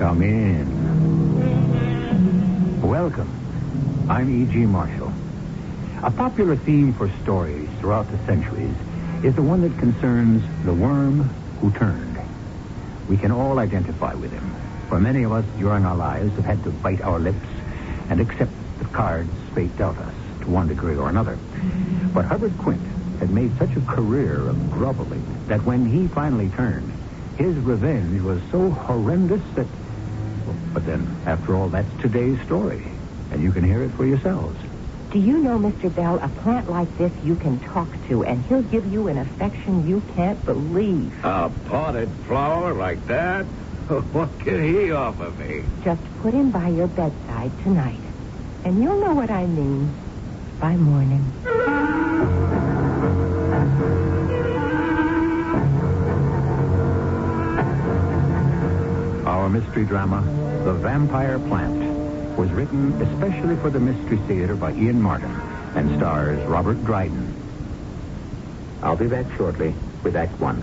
Come in. Welcome. I'm E.G. Marshall. A popular theme for stories throughout the centuries is the one that concerns the worm who turned. We can all identify with him, for many of us during our lives have had to bite our lips and accept the cards fate dealt us to one degree or another. But Hubbard Quint had made such a career of groveling that when he finally turned, his revenge was so horrendous that... But then, after all, that's today's story, and you can hear it for yourselves. Do you know, Mr. Bell, a plant like this you can talk to, and he'll give you an affection you can't believe. A potted flower like that? What can he offer me? Just put him by your bedside tonight, and you'll know what I mean by morning. Our mystery drama, The Vampire Plant, was written especially for the Mystery Theater by Ian Martin and stars Robert Dryden. I'll be back shortly with Act One.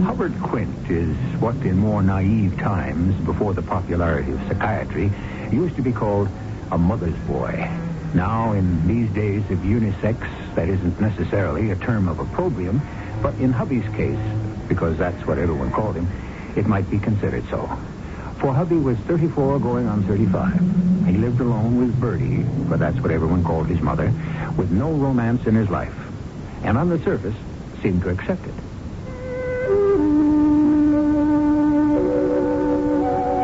Hubbard Quint is what in more naive times, before the popularity of psychiatry, used to be called a mother's boy. Now, in these days of unisex, that isn't necessarily a term of opprobrium, but in Hubby's case, because that's what everyone called him, it might be considered so. For Hubby was 34 going on 35. He lived alone with Bertie, for that's what everyone called his mother, with no romance in his life, and on the surface seemed to accept it.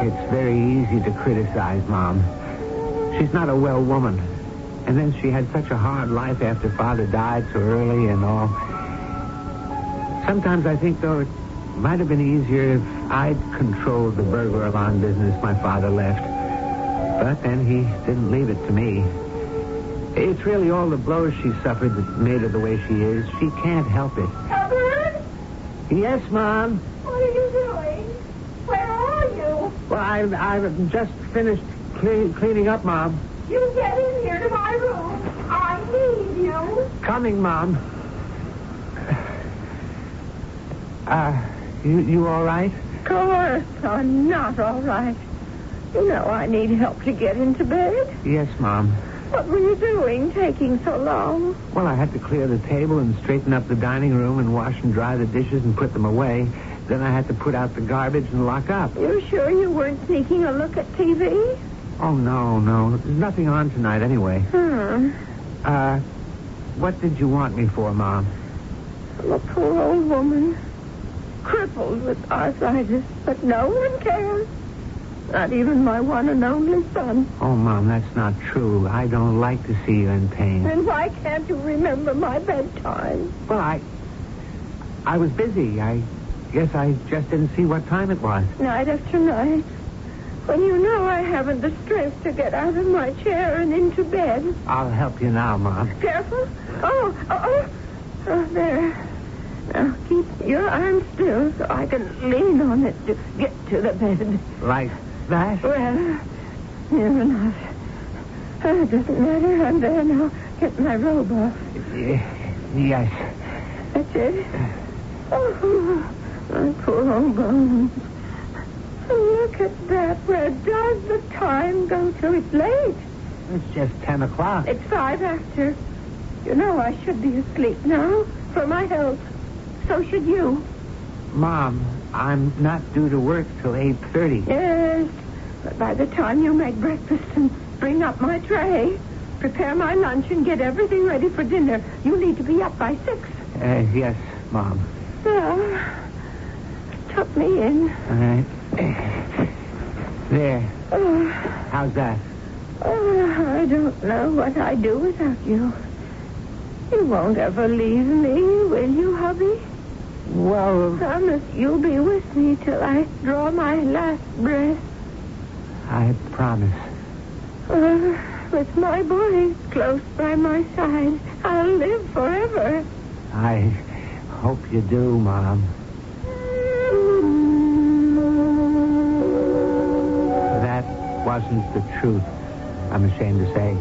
It's very easy to criticize Mom. She's not a well woman. And then she had such a hard life after Father died so early and all. Sometimes I think, though, it might have been easier if I'd controlled the burglar alarm business my father left. But then he didn't leave it to me. It's really all the blows she suffered that made her the way she is. She can't help it. Hubbard? Yes, Mom? What are you doing? Where are you? Well, I've just finished cleaning up, Mom. You get in here to my room. I need you. Coming, Mom. You all right? Of course, I'm not all right. You know I need help to get into bed. Yes, Mom. What were you doing, taking so long? Well, I had to clear the table and straighten up the dining room and wash and dry the dishes and put them away. Then I had to put out the garbage and lock up. You sure you weren't sneaking a look at TV? Oh, no. There's nothing on tonight anyway. What did you want me for, Mom? I'm a poor old woman, crippled with arthritis, but no one cares. Not even my one and only son. Oh, Mom, that's not true. I don't like to see you in pain. Then why can't you remember my bedtime? Well, I was busy. I guess I just didn't see what time it was. Night after night. When you know I haven't the strength to get out of my chair and into bed. I'll help you now, Mom. Careful. Oh, there. Now, keep your arm still so I can lean on it to get to the bed. Like that? Well, near enough. It doesn't matter. I'm there now. Get my robe off. Yes. That's it. Oh, my poor old bones. Look at that. Where does the time go to? It's late. It's just 10 o'clock. It's 5 after. You know I should be asleep now for my health. So should you. Mom, I'm not due to work till 8:30. Yes, but by the time you make breakfast and bring up my tray, prepare my lunch and get everything ready for dinner, you need to be up by 6. Yes, Mom. Well, tuck me in. All right. There. Oh, How's that? I don't know what I'd do without you. You won't ever leave me, will you, hubby? Well, Promise you'll be with me till I draw my last breath. I promise. With my boys close by my side, I'll live forever. I hope you do, Mom. That wasn't the truth, I'm ashamed to say.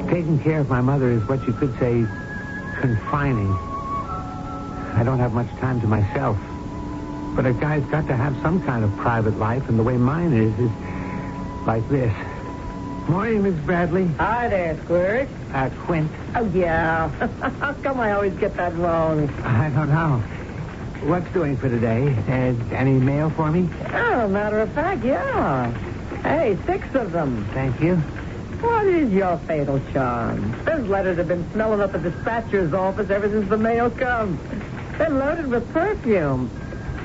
Taking care of my mother is what you could say confining. I don't have much time to myself. But a guy's got to have some kind of private life, and the way mine is like this. Morning, Miss Bradley. Hi there, Squirt. Quint. Oh, yeah. How come I always get that wrong? I don't know. What's doing for today? Any mail for me? Oh, matter of fact, yeah. Hey, 6 of them. Thank you. What is your fatal charm? Those letters have been smelling up the dispatcher's office ever since the mail comes. They're loaded with perfume.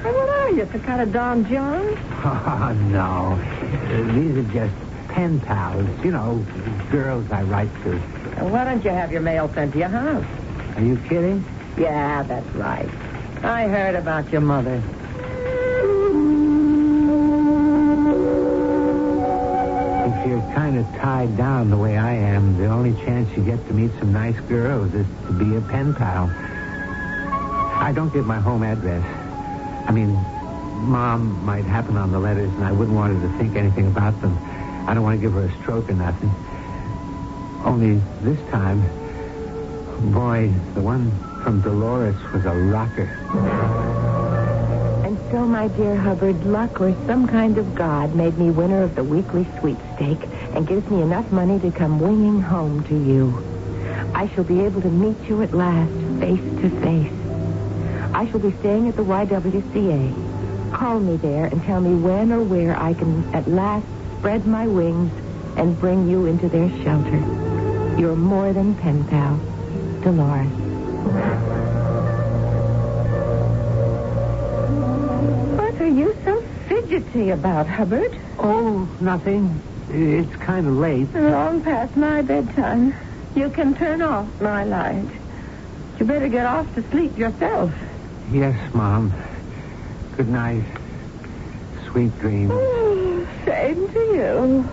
Hey, what are you, some kind of Don John? Oh, no. These are just pen pals. You know, girls I write to. And why don't you have your mail sent to your house? Are you kidding? Yeah, that's right. I heard about your mother. If you're kind of tied down the way I am, the only chance you get to meet some nice girls is to be a pen pal. I don't give my home address. I mean, Mom might happen on the letters, and I wouldn't want her to think anything about them. I don't want to give her a stroke or nothing. Only this time, boy, the one from Dolores was a rocker. And so, my dear Hubbard, luck or some kind of God made me winner of the weekly sweepstake and gives me enough money to come winging home to you. I shall be able to meet you at last, face to face. I shall be staying at the YWCA. Call me there and tell me when or where I can at last spread my wings and bring you into their shelter. Your more than pen pal, Dolores. What are you so fidgety about, Hubbard? Oh, nothing. It's kind of late. Long past my bedtime. You can turn off my light. You better get off to sleep yourself. Yes, Mom. Good night. Sweet dreams. Oh, same to you.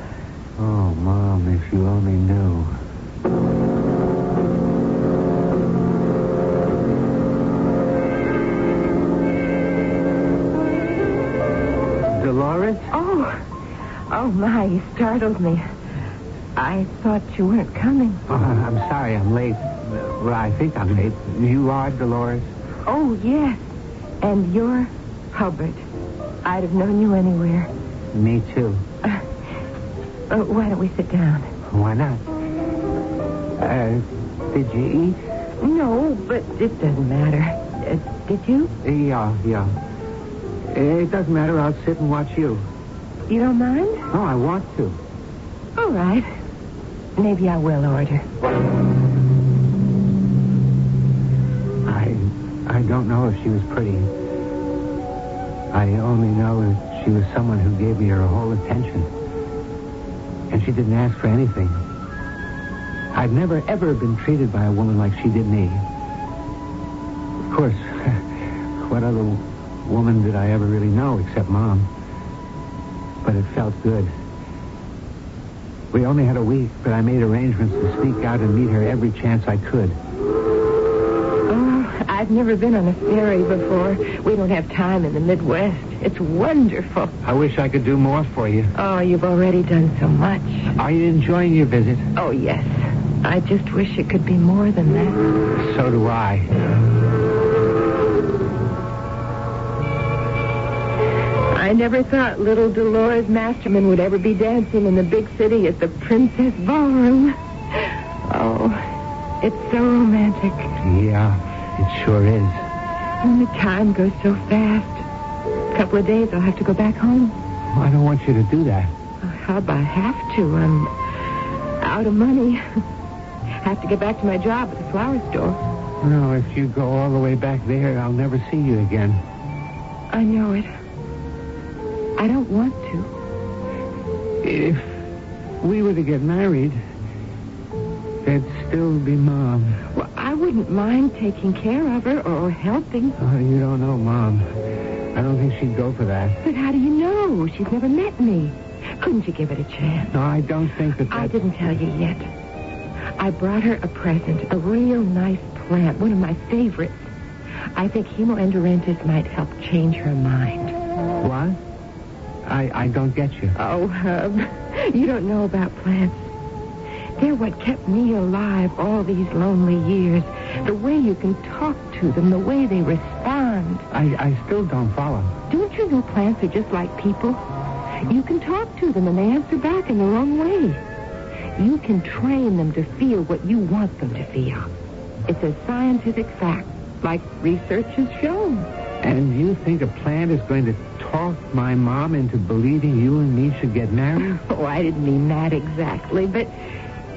Oh, Mom, if you only knew. Dolores? Oh, my, you startled me. I thought you weren't coming. Oh, I'm sorry I'm late. Well, I think I'm late. You are Dolores? Oh, yes. And you're Hubbard. I'd have known you anywhere. Me too. Why don't we sit down? Why not? Did you eat? No, but it doesn't matter. Did you? Yeah. It doesn't matter. I'll sit and watch you. You don't mind? Oh, I want to. All right. Maybe I will order. I don't know if she was pretty. I only know that she was someone who gave me her whole attention. And she didn't ask for anything. I'd never, ever been treated by a woman like she did me. Of course, what other woman did I ever really know except Mom? But it felt good. We only had a week, but I made arrangements to sneak out and meet her every chance I could. Oh, I've never been on a ferry before. We don't have time in the Midwest. It's wonderful. I wish I could do more for you. Oh, you've already done so much. Are you enjoying your visit? Oh, yes. I just wish it could be more than that. So do I. I never thought little Dolores Masterman would ever be dancing in the big city at the Princess Ballroom. Oh, it's so romantic. Yeah, it sure is. And the time goes so fast. A couple of days I'll have to go back home. Well, I don't want you to do that. Hub, I have to. I'm out of money. Have to get back to my job at the flower store. No, if you go all the way back there, I'll never see you again. I know it. I don't want to. If we were to get married, there'd still be Mom. Well, I wouldn't mind taking care of her or helping. Oh, you don't know Mom. I don't think she'd go for that. But how do you know? She's never met me. Couldn't you give it a chance? No, I don't think that I didn't tell you yet. I brought her a present, a real nice plant, one of my favorites. I think hemoendoritis might help change her mind. What? I don't get you. Oh, Hub, you don't know about plants. They're what kept me alive all these lonely years. The way you can talk to them, the way they respond. I still don't follow. Don't you know plants are just like people? You can talk to them and they answer back in their own way. You can train them to feel what you want them to feel. It's a scientific fact, like research has shown. And you think a plant is going to talk my mom into believing you and me should get married? Oh, I didn't mean that exactly, but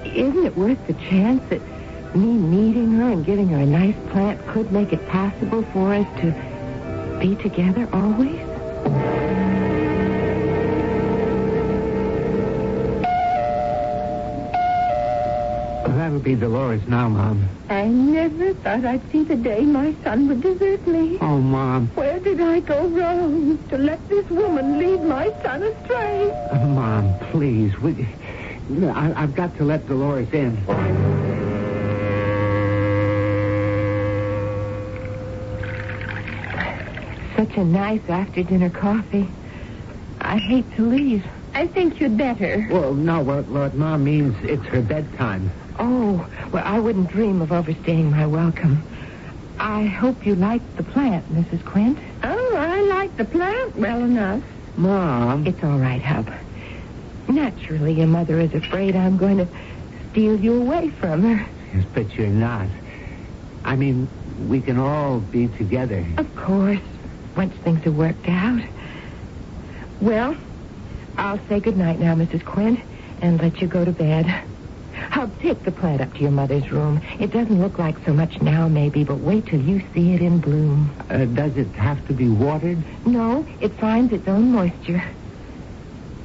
isn't it worth the chance that me meeting her and giving her a nice plant could make it possible for us to be together always? That'll be Dolores now, Mom. I never thought I'd see the day my son would desert me. Oh, Mom. Where did I go wrong to let this woman lead my son astray? Mom, please. I've got to let Dolores in. Such a nice after-dinner coffee. I hate to leave. I think you'd better. Well, no, what Mom means, it's her bedtime. Oh, well, I wouldn't dream of overstaying my welcome. I hope you like the plant, Mrs. Quint. Oh, I like the plant well enough. Mom. It's all right, Hub. Naturally, your mother is afraid I'm going to steal you away from her. Yes, but you're not. I mean, we can all be together. Of course, once things are worked out. Well, I'll say goodnight now, Mrs. Quint, and let you go to bed. I'll take the plant up to your mother's room. It doesn't look like so much now, maybe, but wait till you see it in bloom. Does it have to be watered? No, it finds its own moisture.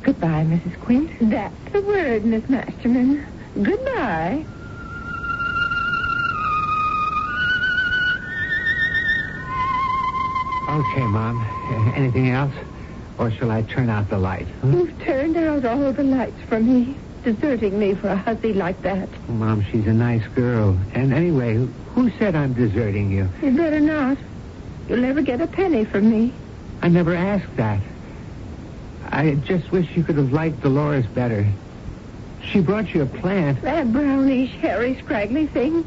Goodbye, Mrs. Quint. That's the word, Miss Masterman. Goodbye. Okay, Mom. Anything else? Or shall I turn out the light? Huh? You've turned out all the lights for me, deserting me for a hussy like that. Mom, she's a nice girl. And anyway, who said I'm deserting you? You better not. You'll never get a penny from me. I never asked that. I just wish you could have liked Dolores better. She brought you a plant. That brownish, hairy, scraggly thing.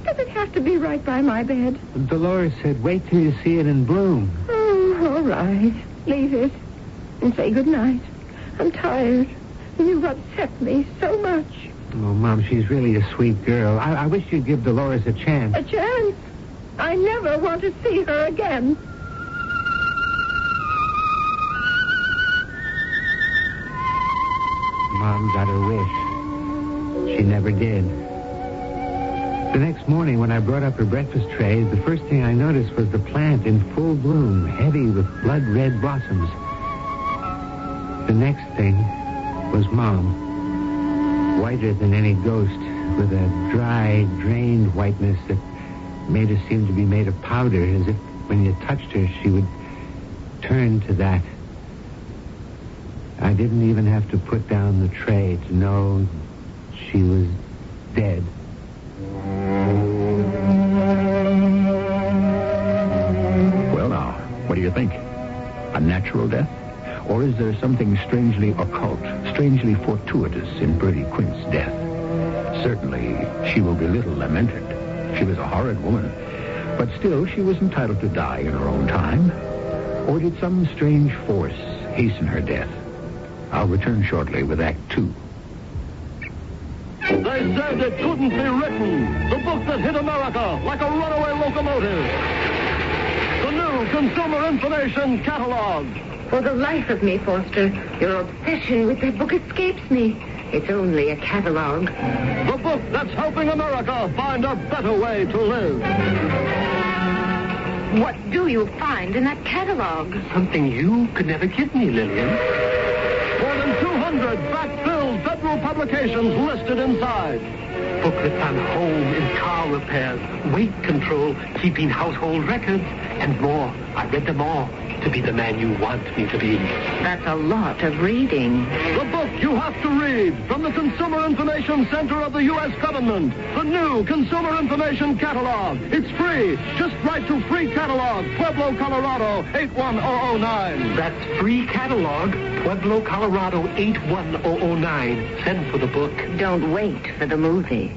Does it have to be right by my bed? Dolores said, wait till you see it in bloom. Oh, all right. Leave it. And say goodnight. I'm tired. You've upset me so much. Oh, Mom, she's really a sweet girl. I wish you'd give Dolores a chance. A chance? I never want to see her again. Mom got her wish. She never did. The next morning, when I brought up her breakfast tray, the first thing I noticed was the plant in full bloom, heavy with blood-red blossoms. The next thing was Mom, whiter than any ghost, with a dry, drained whiteness that made her seem to be made of powder, as if when you touched her, she would turn to that. I didn't even have to put down the tray to know she was dead. Well, now, what do you think? A natural death? Or is there something strangely occult, strangely fortuitous in Bertie Quint's death? Certainly, she will be little lamented. She was a horrid woman. But still, she was entitled to die in her own time. Or did some strange force hasten her death? I'll return shortly with Act 2. They said it couldn't be written. The book that hit America like a runaway locomotive. The new Consumer Information Catalog. For the life of me, Foster, your obsession with that book escapes me. It's only a catalog. The book that's helping America find a better way to live. What do you find in that catalog? Something you could never give me, Lillian. More than 200 fact-filled federal publications listed inside. Booklets on home and car repairs, weight control, keeping household records, and more. I read them all to be the man you want me to be. That's a lot of reading. The book you have to read from the Consumer Information Center of the U.S. government. The new Consumer Information Catalog. It's free. Just write to Free Catalog, Pueblo, Colorado, 81009. That's Free Catalog, Pueblo, Colorado, 81009. Send for the book. Don't wait for the movie.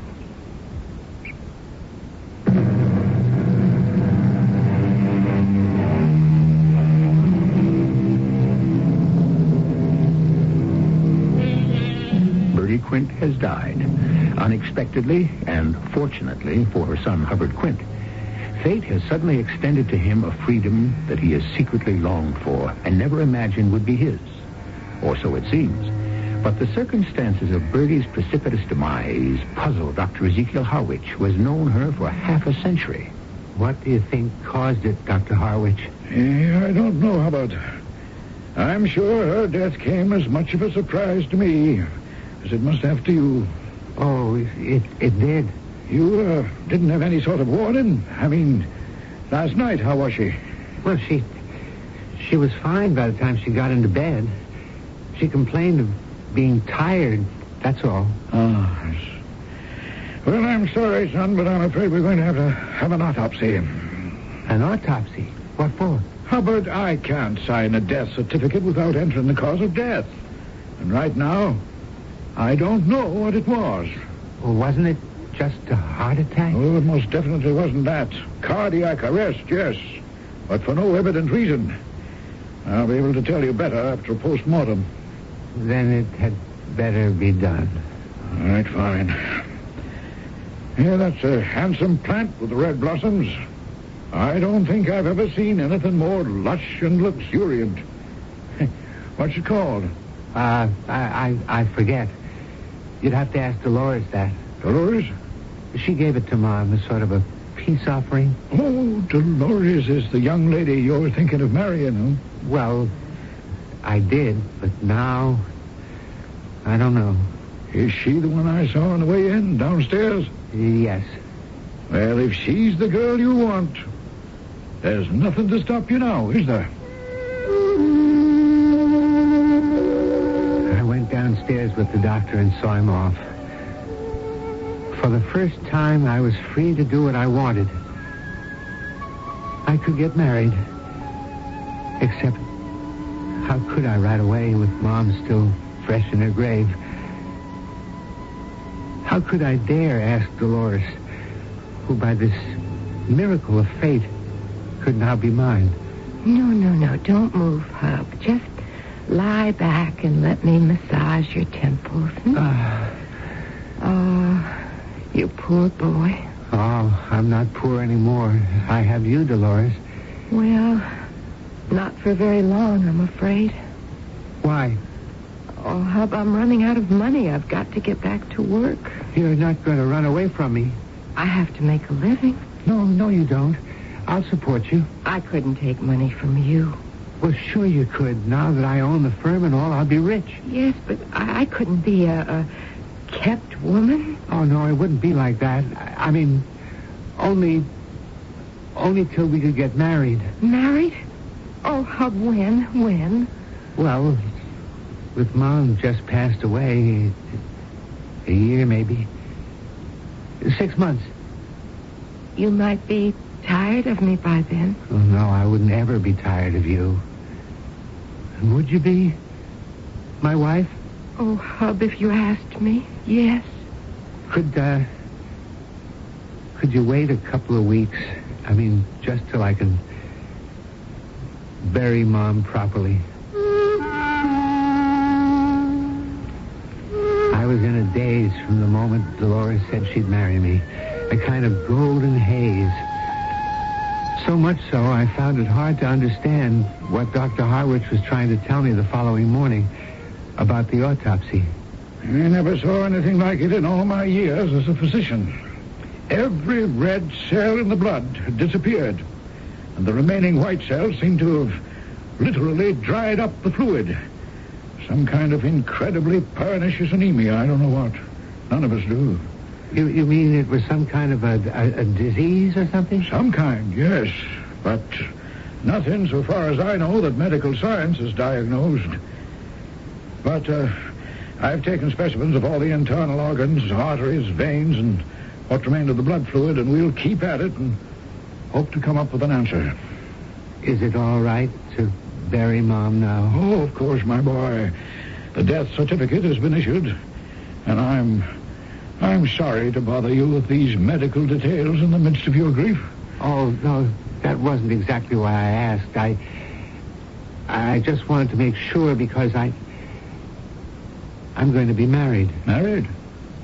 Quint has died, unexpectedly and fortunately for her son, Hubbard Quint. Fate has suddenly extended to him a freedom that he has secretly longed for and never imagined would be his. Or so it seems. But the circumstances of Birdie's precipitous demise puzzle Dr. Ezekiel Harwich, who has known her for half a century. What do you think caused it, Dr. Harwich? I don't know, Hubbard. I'm sure her death came as much of a surprise to me as it must have to you. Oh, it did. You didn't have any sort of warning? I mean, last night, how was she? Well, she was fine by the time she got into bed. She complained of being tired, that's all. Oh, yes. Well, I'm sorry, son, but I'm afraid we're going to have an autopsy. An autopsy? What for? Hubbard, I can't sign a death certificate without entering the cause of death. And right now, I don't know what it was. Well, wasn't it just a heart attack? Oh, it most definitely wasn't that. Cardiac arrest, yes. But for no evident reason. I'll be able to tell you better after a post-mortem. Then it had better be done. All right, fine. Yeah, that's a handsome plant with the red blossoms. I don't think I've ever seen anything more lush and luxuriant. What's it called? I forget. You'd have to ask Dolores that. Dolores? She gave it to Mom as sort of a peace offering. Oh, Dolores is the young lady you're thinking of marrying, huh? Well, I did, but now, I don't know. Is she the one I saw on the way in, downstairs? Yes. Well, if she's the girl you want, there's nothing to stop you now, is there? I went downstairs with the doctor and saw him off. For the first time, I was free to do what I wanted. I could get married. Except, how could I right away with Mom still fresh in her grave? How could I dare ask Dolores, who by this miracle of fate could now be mine? No, don't move, Hub. Just lie back and let me massage your temples. Oh, you poor boy. Oh, I'm not poor anymore. I have you, Dolores. Well, not for very long, I'm afraid. Why? Oh, Hub, I'm running out of money. I've got to get back to work. You're not going to run away from me. I have to make a living. No, you don't. I'll support you. I couldn't take money from you. Well, sure you could. Now that I own the firm and all, I'll be rich. Yes, but I couldn't be a kept woman. Oh, no, it wouldn't be like that. I mean, only till we could get married. Married? Oh, Hub, when? Well, with Mom just passed away, a year maybe. 6 months. You might be tired of me by then. Oh, no, I wouldn't ever be tired of you. And would you be my wife? Oh, Hub, if you asked me, yes. Could you wait a couple of weeks? I mean, just till I can bury Mom properly. I was in a daze from the moment Dolores said she'd marry me. A kind of golden haze. So much so, I found it hard to understand what Dr. Harwich was trying to tell me the following morning about the autopsy. I never saw anything like it in all my years as a physician. Every red cell in the blood had disappeared, and the remaining white cells seemed to have literally dried up the fluid. Some kind of incredibly pernicious anemia. I don't know what. None of us do. You mean it was some kind of a disease or something? Some kind, yes. But Nothing, so far as I know, that medical science has diagnosed. But I've taken specimens of all the internal organs, arteries, veins, and what remained of the blood fluid, and we'll keep at it and hope to come up with an answer. Is it all right to bury Mom now? Oh, of course, my boy. The death certificate has been issued, and I'm sorry to bother you with these medical details in the midst of your grief. Oh, no, that wasn't exactly why I asked. I just wanted to make sure because I'm going to be married. Married?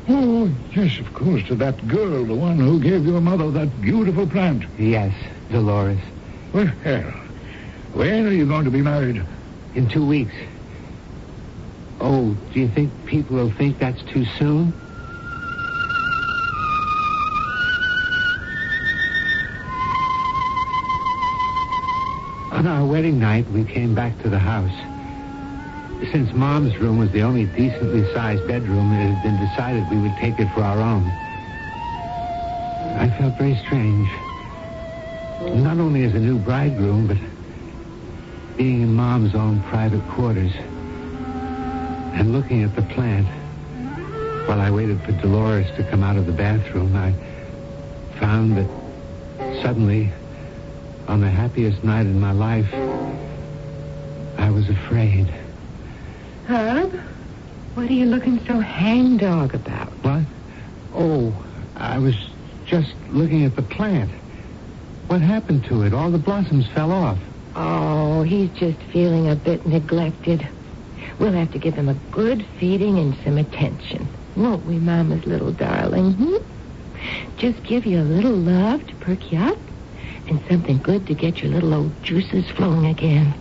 Oh, yes, of course, to that girl, the one who gave your mother that beautiful plant. Yes, Dolores. Well, when are you going to be married? In 2 weeks. Oh, do you think people will think that's too soon? On our wedding night, we came back to the house. Since Mom's room was the only decently sized bedroom, it had been decided we would take it for our own. I felt very strange. Not only as a new bridegroom, but being in Mom's own private quarters and looking at the plant while I waited for Dolores to come out of the bathroom. I found that suddenly, on the happiest night in my life, I was afraid. Hub, what are you looking so hangdog about? What? Oh, I was just looking at the plant. What happened to it? All the blossoms fell off. Oh, he's just feeling a bit neglected. We'll have to give him a good feeding and some attention. Won't we, Mama's little darling? Just give you a little love to perk you up and something good to get your little old juices flowing again.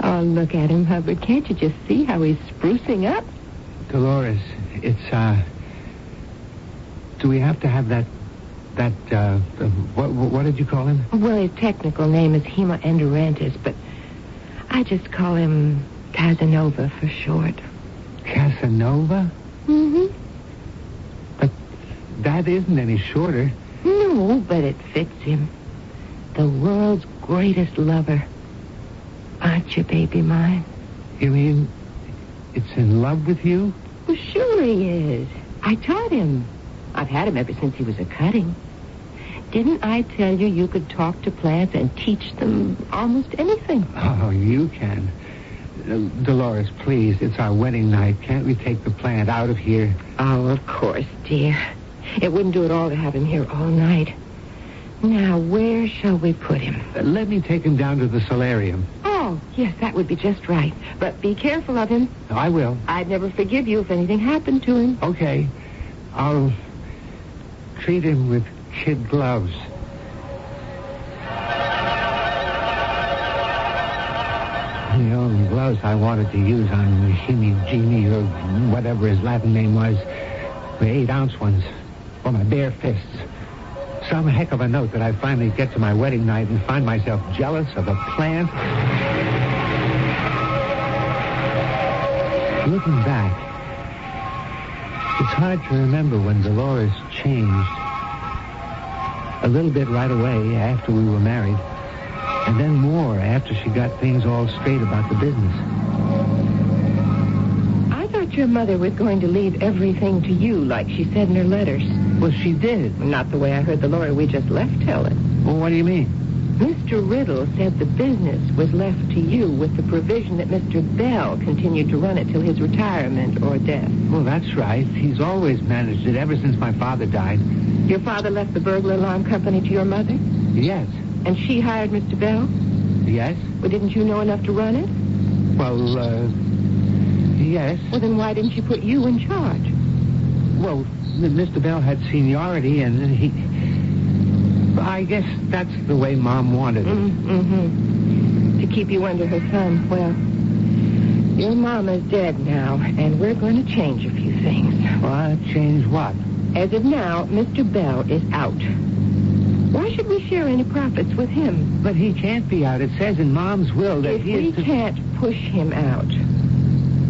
Oh, look at him, Hubbard. Can't you just see how he's sprucing up? Dolores, it's, do we have to have that, what did you call him? Well, his technical name is Hema endorantis, but I just call him Casanova for short. Casanova? Mm-hmm. But that isn't any shorter. No, but it fits him. The world's greatest lover. Aren't you, baby mine? You mean it's in love with you? Well, sure he is. I taught him. I've had him ever since he was a cutting. Didn't I tell you you could talk to plants and teach them almost anything? Oh, you can. Dolores, please, it's our wedding night. Can't we take the plant out of here? Oh, of course, dear. It wouldn't do at all to have him here all night. Now, where shall we put him? Let me take him down to the solarium. Oh, yes, that would be just right. But be careful of him. I will. I'd never forgive you if anything happened to him. Okay. I'll treat him with kid gloves. The only gloves I wanted to use on Jimmy, or whatever his Latin name was, were 8-ounce ones for my bare fists. Some heck of a note that I finally get to my wedding night and find myself jealous of a plant. Looking back, it's hard to remember when Dolores changed. A little bit right away after we were married, and then more after she got things all straight about the business. I thought your mother was going to leave everything to you, like she said in her letters. Well, she did. Not the way I heard the lawyer we just left tell it. Well, what do you mean? Mr. Riddle said the business was left to you with the provision that Mr. Bell continued to run it till his retirement or death. Well, that's right. He's always managed it ever since my father died. Your father left the burglar alarm company to your mother? Yes. And she hired Mr. Bell? Yes. Well, didn't you know enough to run it? Well, yes. Well, then why didn't she put you in charge? Well, Mr. Bell had seniority, and he... I guess that's the way Mom wanted it. Mm-hmm. To keep you under her thumb. Well, your mama's dead now, and we're going to change a few things. What? Change what? As of now, Mr. Bell is out. Why should we share any profits with him? But he can't be out. It says in Mom's will that if we can't push him out,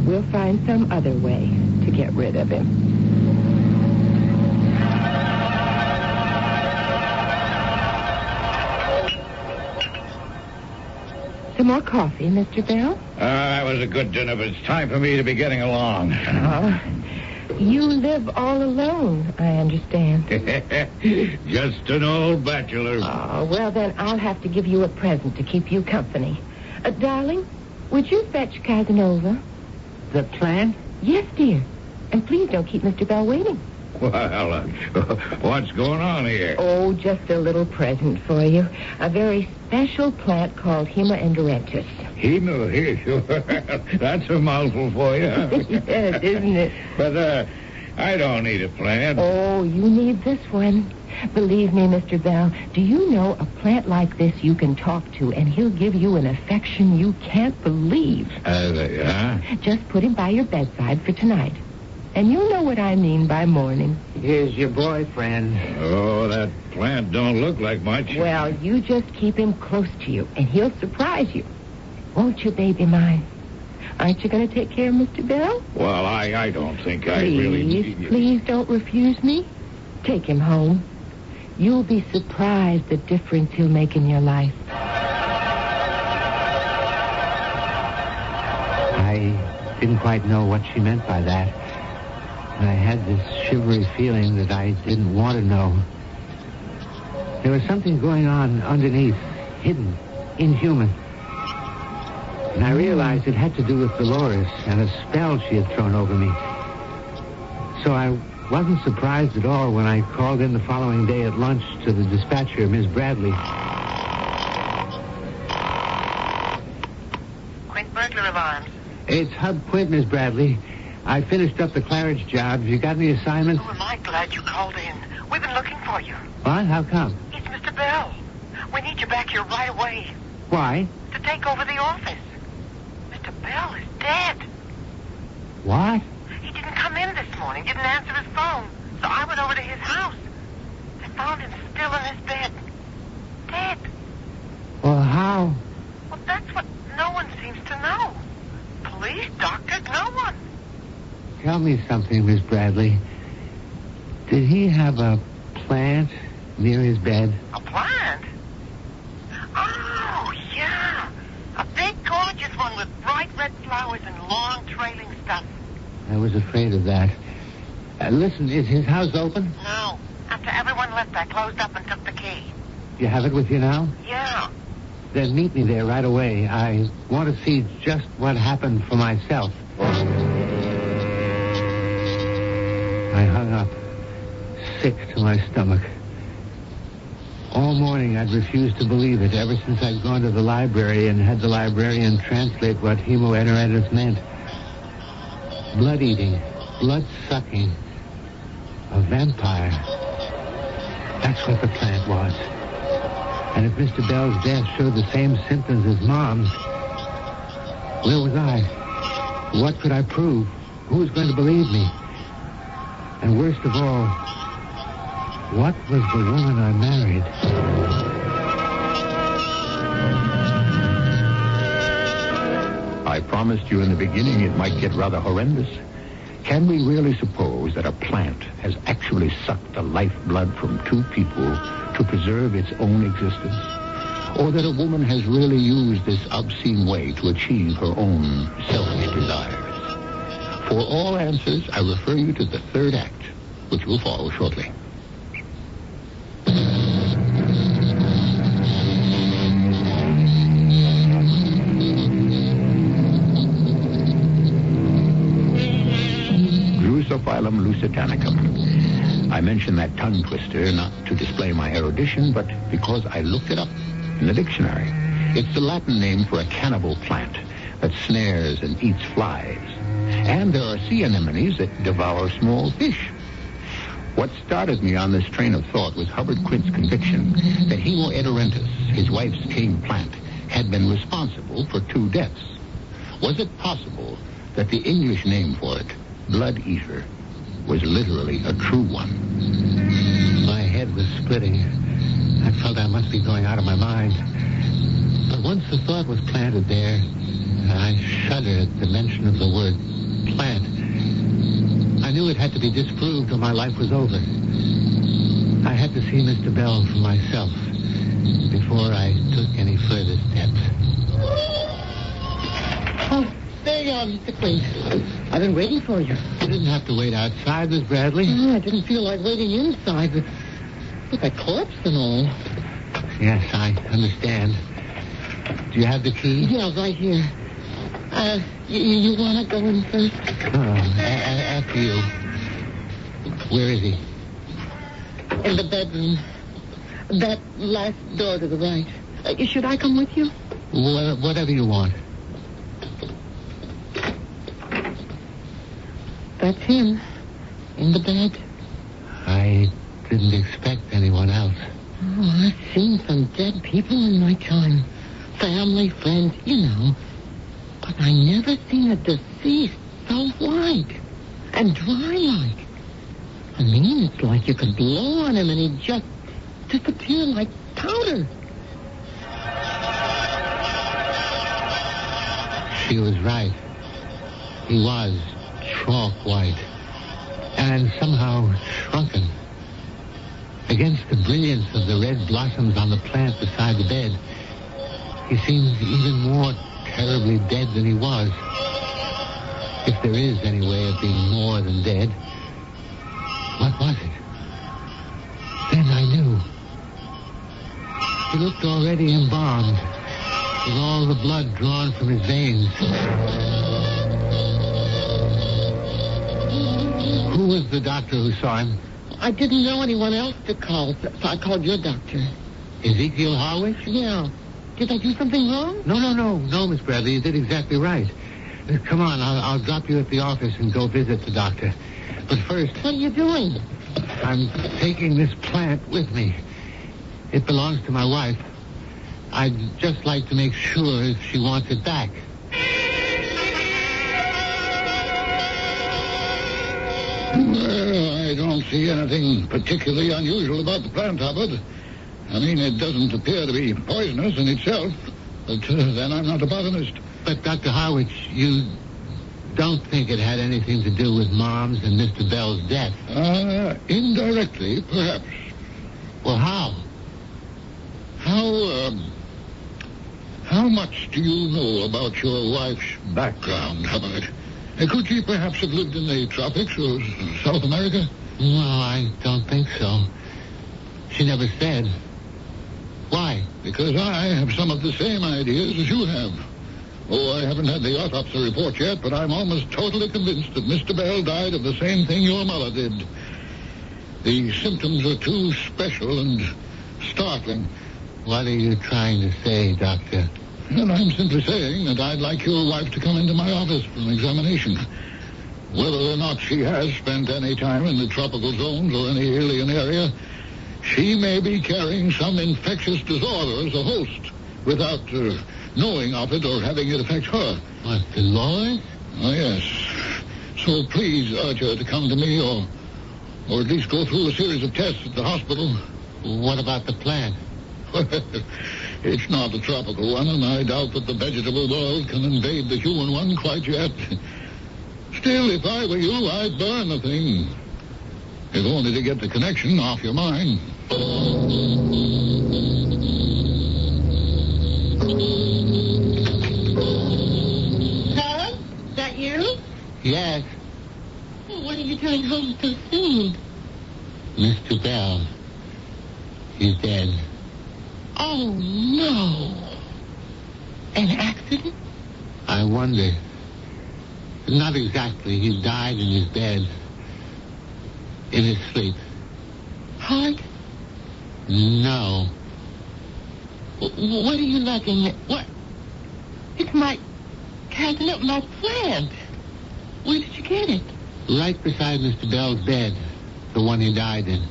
we'll find some other way to get rid of him. some more coffee, Mr. Bell? That was a good dinner, but it's time for me to be getting along. You live all alone, I understand. Just an old bachelor. Oh, well, then I'll have to give you a present to keep you company. Darling, would you fetch Casanova? The plant? Yes, dear. And please don't keep Mr. Bell waiting. Well, what's going on here? Oh, just a little present for you. A very special plant called Hema. That's a mouthful for you. Huh? Yes, isn't it? But I don't need a plant. Oh, you need this one. Believe me, Mr. Bell, do you know a plant like this you can talk to, and he'll give you an affection you can't believe. Just put him by your bedside for tonight. And you'll know what I mean by morning. Here's your boyfriend. Oh, that plant don't look like much. Well, you just keep him close to you, and he'll surprise you. Won't you, baby mine? Aren't you going to take care of Mr. Bell? Well, I don't think I really... Please don't refuse me. Take him home. You'll be surprised the difference he'll make in your life. I didn't quite know what she meant by that. And I had this shivery feeling that I didn't want to know. There was something going on underneath, hidden, inhuman. And I realized it had to do with Dolores and a spell she had thrown over me. So I wasn't surprised at all when I called in the following day at lunch to the dispatcher, Miss Bradley. Quint burglar alarms. It's Hub Quint, Miss Bradley. I finished up the Claridge job. You got any assignments? Oh, am I glad you called in. We've been looking for you. What? How come? It's Mr. Bell. We need you back here right away Why? to take over the office. Mr. Bell is dead. What? He didn't come in this morning, didn't answer his phone. So I went over to his house. I found him still in his bed. Dead. Well, how? Well, that's what no one seems to know. Police, doctors, no one. Tell me something, Miss Bradley. Did he have a plant near his bed? A plant? Oh, yeah. A big, gorgeous one with bright red flowers and long trailing stuff. I was afraid of that. Listen, is his house open? No. After everyone left, I closed up and took the key. You have it with you now? Yeah. Then meet me there right away. I want to see just what happened for myself. I hung up, sick to my stomach. All morning I'd refused to believe it, ever since I'd gone to the library and had the librarian translate what hemoenteritis meant. Blood-eating, blood-sucking, a vampire. That's what the plant was. And if Mr. Bell's death showed the same symptoms as Mom's, where was I? What could I prove? Who was going to believe me? And worst of all, what was the woman I married? I promised you in the beginning it might get rather horrendous. Can we really suppose that a plant has actually sucked the lifeblood from two people to preserve its own existence? Or that a woman has really used this obscene way to achieve her own selfish desires? For all answers, I refer you to the third act, which will follow shortly. Drosophilum lusitanicum. I mention that tongue twister not to display my erudition, but because I looked it up in the dictionary. It's the Latin name for a cannibal plant that snares and eats flies. And there are sea anemones that devour small fish. What started me on this train of thought was Hubbard Quint's conviction that hemoenteritis, his wife's tame plant, had been responsible for 2 deaths. Was it possible that the English name for it, blood eater, was literally a true one? My head was splitting. I felt I must be going out of my mind. But once the thought was planted there, I shuddered at the mention of the word plant. I knew it had to be disproved or my life was over. I had to see Mr. Bell for myself before I took any further steps. Oh, there you are, Mr. Queen. I've been waiting for you. You didn't have to wait outside, Miss Bradley. Oh, I didn't feel like waiting inside with a corpse and all. Yes, I understand. Do you have the key? Yeah, right here. You want to go in first? After you. Where is he? In the bedroom. That last door to the right. Should I come with you? Whatever you want. That's him. In the bed. I didn't expect anyone else. Oh, I've seen some dead people in my time. Family, friends, you know. But I never seen a deceased so white and dry-like. I mean, it's like you could blow on him and he'd just disappear like powder. She was right. He was chalk white and somehow shrunken. Against the brilliance of the red blossoms on the plant beside the bed, he seemed even more terribly dead than he was. If there is any way of being more than dead. What was it? Then I knew. He looked already embalmed, with all the blood drawn from his veins. Who was the doctor who saw him? I didn't know anyone else to call, so I called your doctor. Ezekiel Harwich? Yeah. Did I do something wrong? No, Miss Bradley. You did exactly right. Come on, I'll drop you at the office and go visit the doctor. But first... What are you doing? I'm taking this plant with me. It belongs to my wife. I'd just like to make sure if she wants it back. Well, I don't see anything particularly unusual about the plant, Hubbard. I mean, it doesn't appear to be poisonous in itself, but then I'm not a botanist. But, Dr. Harwich, you don't think it had anything to do with Mom's and Mr. Bell's death? Indirectly, perhaps. Well, how? How much do you know about your wife's background, Hubbard? Could she perhaps have lived in the tropics or South America? No, I don't think so. She never said. Why? Because I have some of the same ideas as you have. Oh, I haven't had the autopsy report yet, but I'm almost totally convinced that Mr. Bell died of the same thing your mother did. The symptoms are too special and startling. What are you trying to say, Doctor? And I'm simply saying that I'd like your wife to come into my office for an examination. Whether or not she has spent any time in the tropical zones or any alien area, she may be carrying some infectious disorder as a host without knowing of it or having it affect her. What, Dolores? Oh, yes. So please urge her to come to me or at least go through a series of tests at the hospital. What about the plant? It's not a tropical one, and I doubt that the vegetable world can invade the human one quite yet. Still, if I were you, I'd burn the thing. If only to get the connection off your mind. Hello? Is that you? Yes, What are you doing home so soon? Mr. Bell. He's dead. Oh, no. An accident? I wonder. Not exactly. He died in his bed. In his sleep. Heart? No. What are you looking at? What? It's my catnip, my plant. Where did you get it? Right beside Mr. Bell's bed. The one he died in.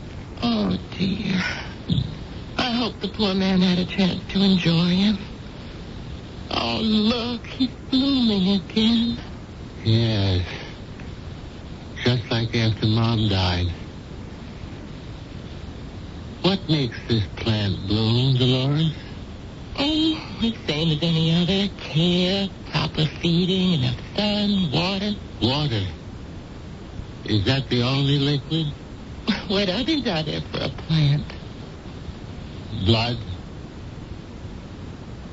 Oh, dear. I hope the poor man had a chance to enjoy him. Oh, look, he's blooming again. Yes. Just like after Mom died. What makes this plant bloom, Dolores? Oh, it's same as any other. Care, proper feeding, enough sun, water. Water. Is that the only liquid? What others are there for a plant? Blood?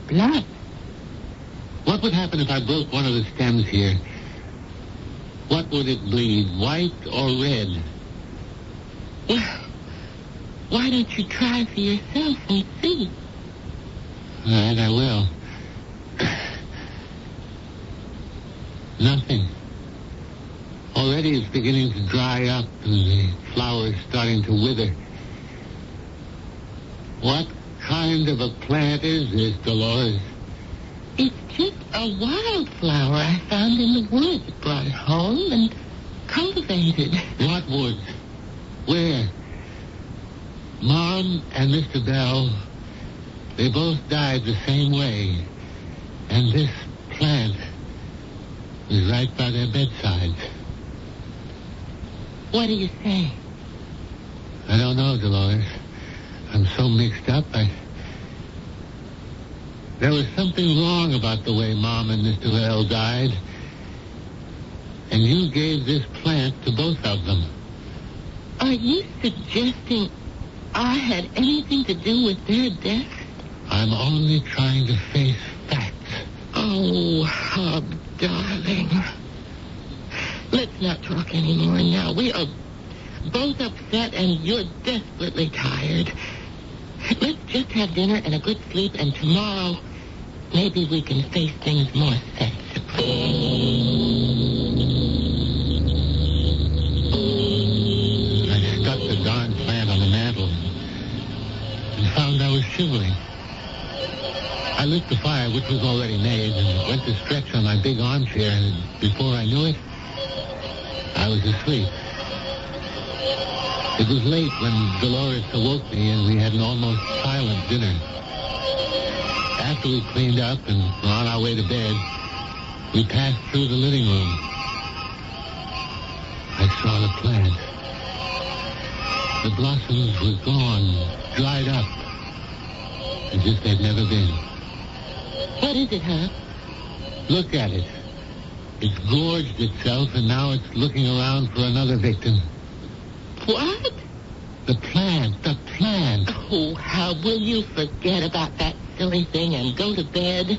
Blood. What would happen if I broke one of the stems here? What would it bleed, white or red? Well, why don't you try for yourself and see? All right, I will. Nothing. Already it's beginning to dry up and the flowers starting to wither. What kind of a plant is this, Dolores? It's just a wildflower I found in the woods, brought home and cultivated. What woods? Where? Mom and Mr. Bell, they both died the same way. And this plant is right by their bedsides. What do you say? I don't know, Dolores. I'm so mixed up. There was something wrong about the way Mom and Mr. Bell died. And you gave this plant to both of them. Are you suggesting I had anything to do with their death? I'm only trying to face facts. Oh, Hub, darling. Let's not talk anymore now. We are both upset and you're desperately tired. Let's just have dinner and a good sleep, and tomorrow maybe we can face things more sensibly. I stuck the darn plant on the mantel and found I was shivering. I lit the fire, which was already made, and went to stretch on my big armchair, and before I knew it, I was asleep. It was late when Dolores awoke me, and we had an almost silent dinner. After we cleaned up and were on our way to bed, we passed through the living room. I saw the plant. The blossoms were gone, dried up, as if they'd never been. What is it, huh? Look at it. It's gorged itself, and now it's looking around for another victim. What? The plant. Oh, how will you forget about that silly thing and go to bed?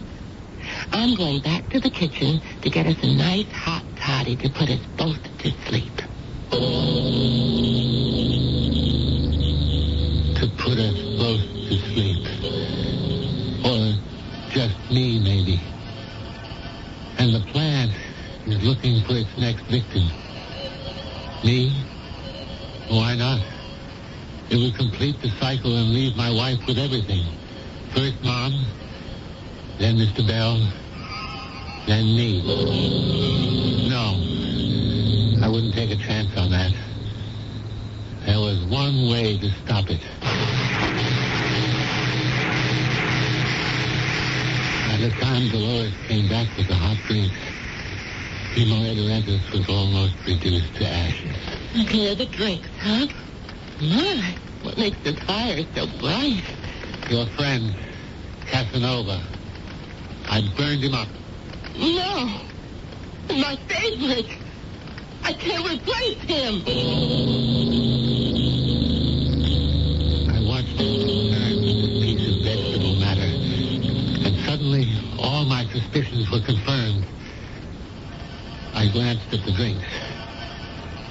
I'm going back to the kitchen to get us a nice hot toddy to put us both to sleep. To put us both to sleep. Or just me, maybe. And the plant is looking for its next victim. Me? Why not? It would complete the cycle and leave my wife with everything. First Mom, then Mr. Bell, then me. No, I wouldn't take a chance on that. There was one way to stop it. By the time Dolores came back with the hot drinks, Primo Edorentus was almost reduced to ashes. Here are the drinks, huh? My, what makes the fire so bright? Your friend, Casanova. I burned him up. No! My favorite! I can't replace him! I watched him burn with a piece of vegetable matter, and suddenly all my suspicions were confirmed. I glanced at the drinks,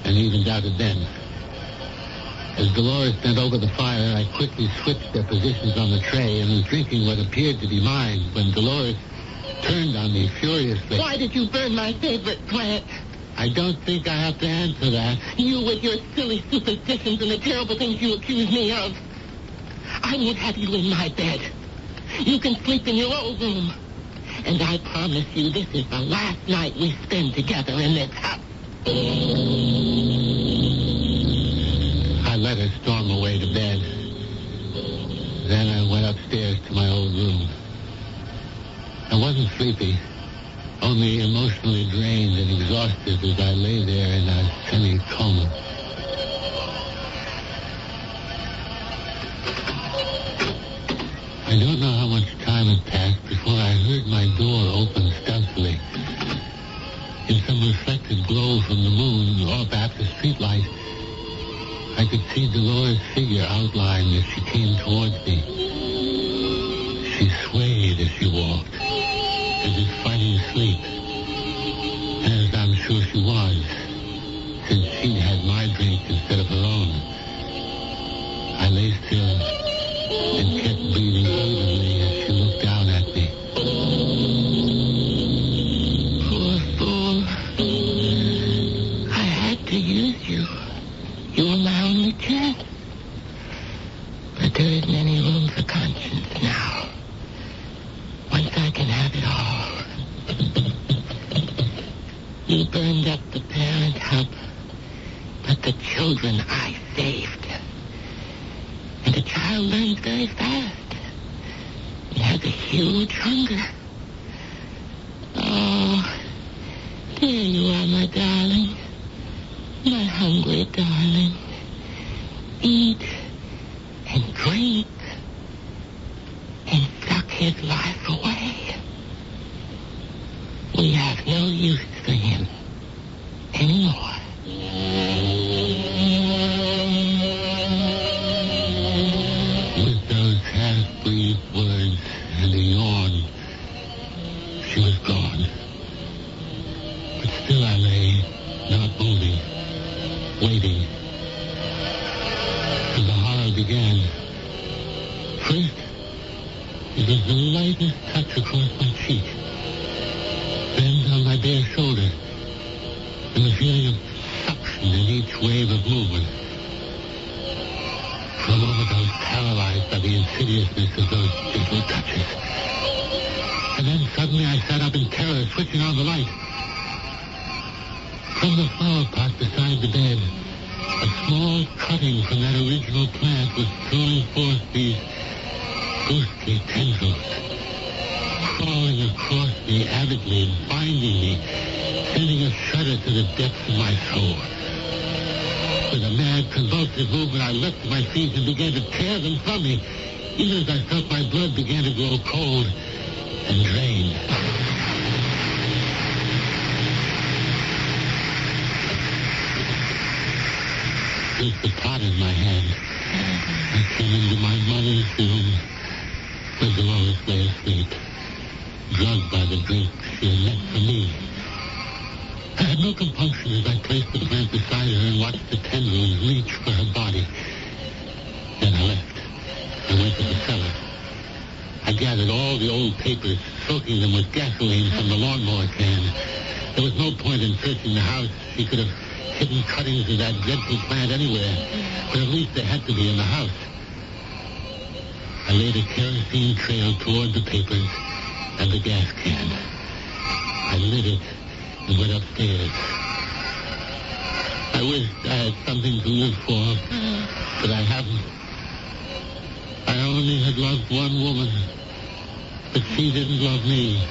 and even doubted then. As Dolores bent over the fire, I quickly switched their positions on the tray and was drinking what appeared to be mine when Dolores turned on me furiously. Why did you burn my favorite plant? I don't think I have to answer that. You with your silly superstitions and the terrible things you accuse me of. I won't have you in my bed. You can sleep in your old room. And I promise you this is the last night we spend together in this house. I let her storm away to bed. Then I went upstairs to my old room. I wasn't sleepy, only emotionally drained and exhausted as I lay there in a semi-coma. I don't know how much time had passed before I heard my door open stealthily. In some reflected glow from the moon, or perhaps a streetlight, I could see Dolores' figure outlined as she came towards me. She swayed as she walked. as if fighting sleep. As I'm sure she was, since she'd had my drink instead of her own. I lay still and kept breathing evenly as she looked down at me. Poor fool. I had to use you. You were my only chance. But there isn't any room for conscience now. Once I can have it all. You burned up the parent hub, but the children I saved. And the child learns very fast. It has a huge hunger. Oh, there you are, my darling. My hungry darling. Eat and drink and suck his life away. We have no use for him anymore. With those half-breathed words and a yawn, she was gone. But still I lay, not moving, waiting. And the horror began. First, it was the lightest touch across my cheek. Then on my bare shoulder, and the feeling of suction in each wave of movement. For a moment I was paralyzed by the insidiousness of those gentle touches. And then suddenly I sat up in terror, switching on the light. From the flower pot beside the bed, a small cutting from that original plant was throwing forth these ghostly tendrils, crawling across me avidly, binding me, sending a shudder to the depths of my soul. With a mad, convulsive movement, I leapt to my feet and began to tear them from me, even as I felt my blood began to grow cold and drained. With the pot in my hand, I came into my mother's room, where Dolores lay asleep, drugged by the drink she had meant for me. I had no compunction as I placed the plant beside her and watched the tendrils reach for her body. Then I left. I went to the cellar. I gathered all the old papers, soaking them with gasoline from the lawnmower can. There was no point in searching the house. She could have hidden cuttings of that dreadful plant anywhere, but at least they had to be in the house. I laid a kerosene trail toward the papers and the gas can. I lit it and went upstairs. I wished I had something to live for, but I haven't. I only had loved one woman, but she didn't love me.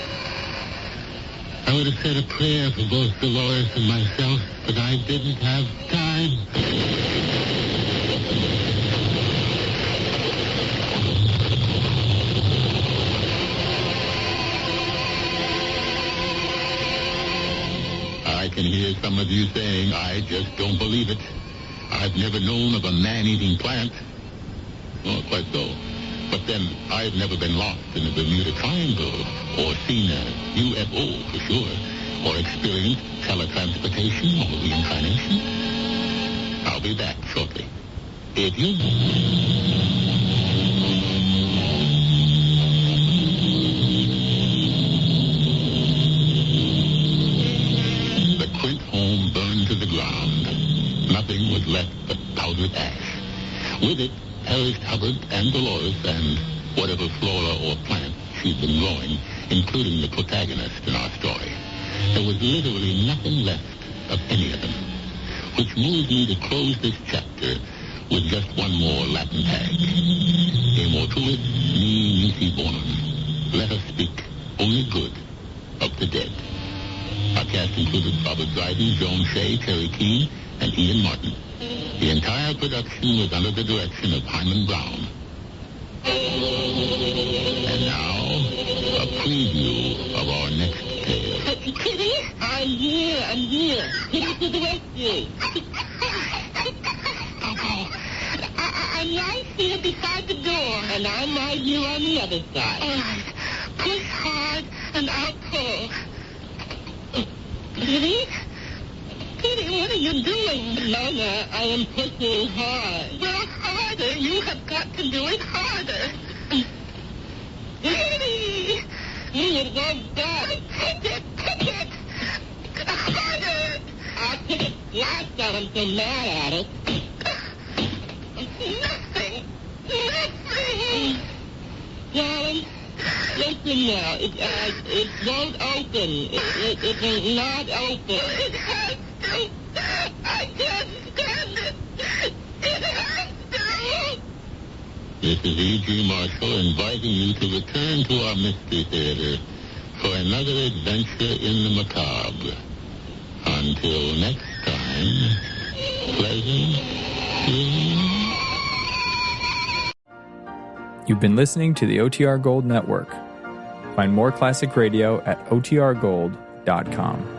I would have said a prayer for both Dolores and myself, but I didn't have time. I can hear some of you saying, I just don't believe it. I've never known of a man-eating plant. Oh, quite so. But then I've never been lost in the Bermuda Triangle or seen a UFO for sure, or experienced teletransportation or reincarnation. I'll be back shortly. If you... home burned to the ground. Nothing was left but powdered ash. With it perished Hubbard and Dolores and whatever flora or plant she'd been growing, including the protagonist in our story. There was literally nothing left of any of them, which moved me to close this chapter with just one more Latin tag. E mortuis mi nisi bonum. Let us speak only good of the dead. Our cast included Robert Dryden, Joan Shea, Terry Keane, and Ian Martin. The entire production was under the direction of Hyman Brown. And now, a preview of our next tale. Kitty? I'm here. Kitty to the rescue. I'm right here beside the door. And I'm right here on the other side. All right. Push hard an outpost. Kitty? Kitty, what are you doing? Mama, I am pushing hard. Well, harder. You have got to do it harder. Kitty! It won't die. Take it. Harder! I'll put a blast on him so mad at it. Nothing. Darling, listen now. It won't open. It will not open. It has to. I can't stand it. It has to. This is E.G. Marshall inviting you to return to our Mystery Theater for another adventure in the macabre. Until next time, pleasant dreams. You've been listening to the OTR Gold Network. Find more classic radio at otrgold.com.